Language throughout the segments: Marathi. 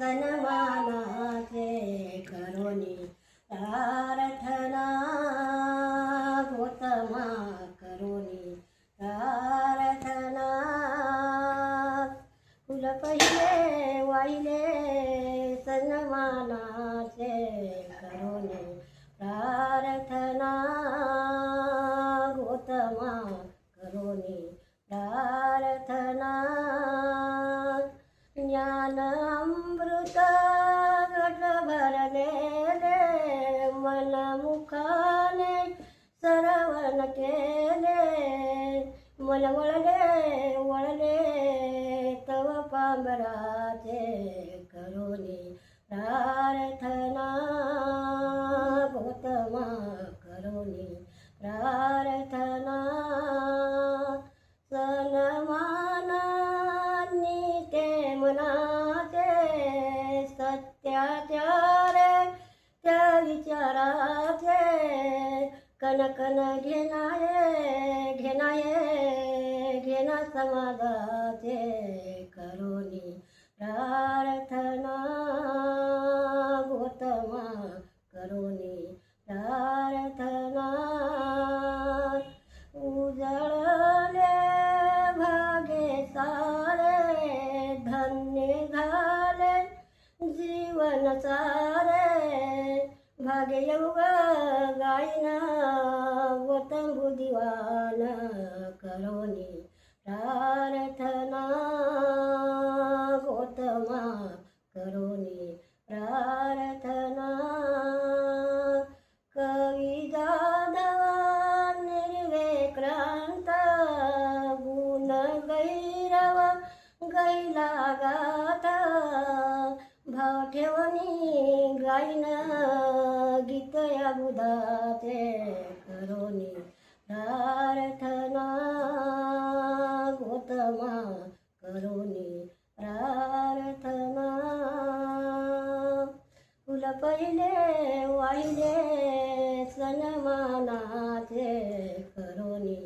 सन्मानाचे करोनी प्रार्थना गौतमा करोनी प्रार्थना फुल पहिले वाहिले सन्मानाचे करोनी प्रार्थना गौतमा करोनी प्रार्थना ज्ञान अमृत घट भरलेले मन मुखाने सरवण केले मन वळले वळले तव पांबराचे करोनी प्रार्थना गौतमा करोनी प्रार्थना सन्मानांनी ते मनाचे सत्याचार त्या विचाराचे कणकण घेणाये घेणाये घेणा समाजाचे करोनी प्रार्थना गौतमा करोनी प्रार्थना उजळले भागे सारे धन्य झाले जीवन सारे भाग्य योग गायन गौतम बुद्धिवान करोनी प्रार्थना गौतमा करोनी प्रार्थना कवी जाधव निर्विक्रांत गुण गैरव गैला गाथा भाव ठेवणी गायन गीत या बुधाचे करोनी प्रार्थना गौतमा करोनी प्रार्थना फुल पहिले वाहिले सन्मानाचे करोनी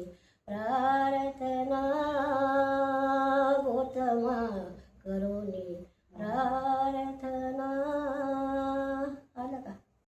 प्रार्थना